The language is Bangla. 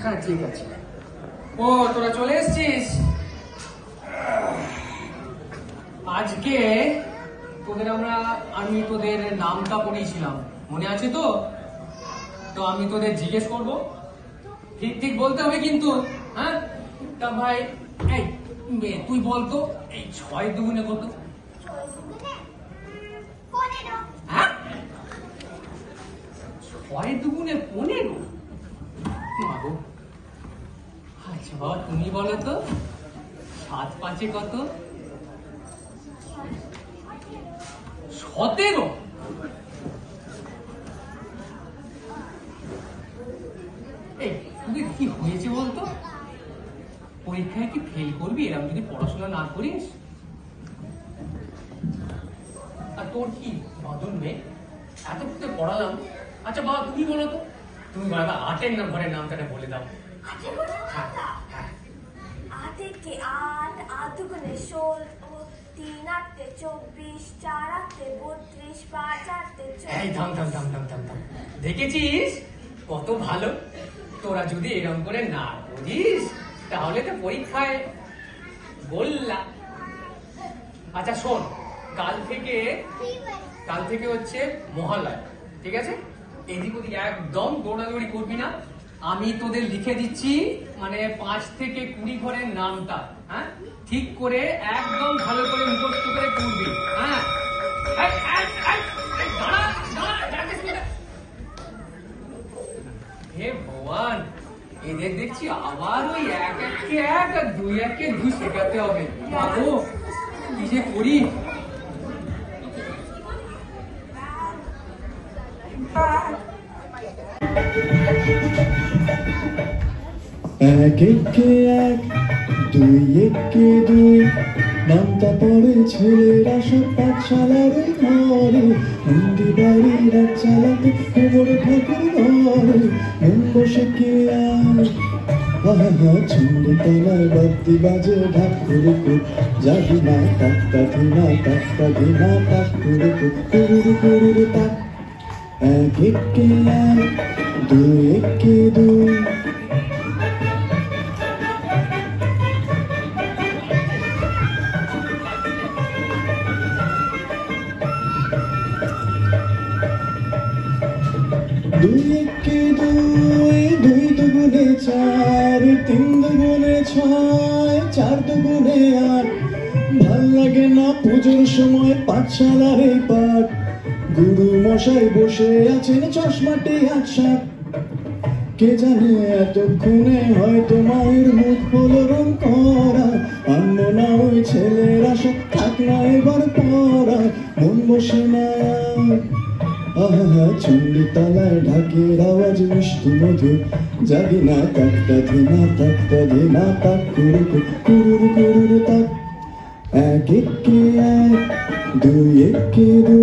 হ্যাঁ ঠিক আছে। ও তোরা চলে এসছিস। আজকে তোদের আমি তোদের নামটা পড়িয়েছিলাম, মনে আছে তো? তো আমি তোদের জিজ্ঞেস করব, ঠিক ঠিক বলতে হবে কিন্তু। হ্যাঁ, তা ভাই এই তুই বলতো এই 6 দুগুণে কত? হ্যাঁ, 6 দুগুণে 15। আচ্ছা বাবা তুমি বলো তো 7 5 কত? 17। এই তোদের কি হয়েছে বলতো? পরীক্ষায় কি ফেল করবি এরকম যদি পড়াশোনা না করিস? আর তোর কি বাদন মেয়ে, এত তোকে পড়ালাম। আচ্ছা বাবা তুমি বলো তো, তুমি বাবা 8-এর নম্বরের নামটা বলে দাও। 8 কে 8, 8 দুগুণে 16, 3 8 24, 4 8 32, 5 8 24। এই থাম থাম থাম থাম থাম থাম, দেখেছিস কত ভালো? তোরা যদি এরকম করে না পড়িস তাহলে তো পরীক্ষায় বললা। আচ্ছা শোন, কাল থেকে হচ্ছে মহালয়া, ঠিক আছে? এদিক ওদিক একদম দৌড়াদৌড়ি করবি না। আমি তোদের লিখে দিচ্ছি মানে 5 থেকে 20 ঘরের নামটা, হ্যাঁ ঠিক করে একদম ভালো করে মুখস্থ করে পড়বি। হ্যাঁ হে ভগবান, এদের দেখছি আবার ওই 1 1 1 আর 2 1 2 শেখাতে হবে। বাবু কি যে করি। এক একে 1, 2 একে 2, নামটা পড়ে ছেলেরা সব পাঠশালার ঘরে, হিন্দি বাড়ির রাত চালাতে খবর ঠাকুর ঘরে, মন বসে কে ছন্দ তলায় বাদ্যি বাজে ঢাক করে যাবি না তাক্তা ধিনা তাক্তা ধিনা তাক করে কুরুরু কুরুরু তাক। 1 একে 1, 2 একে 2, দুই একে 2, 2 দুগুণে 4, 3 দুগুণে 6, 4 দুগুণে 8। ভাল লাগে না পুজোর সময় পাঠশালার এই পাঠ, গুরু মশাই বসে আছেন চশমাটি আচ্ছা। কে জানে এতক্ষণে হয়তো মায়ের মুখ হলো রং করা, আনব না ওই ছেলেরা সব থাক না এবার পড়া, মন বসে না। চন্ডী তলায় ঢাকের আওয়াজ মিষ্টি মধুর, যাবি না তাক্তা ধিনা তাক্তা ধিনা তাক কুরুরু কুরুরু কুরুরু তাক। 1 একে 1, 2 একে 2।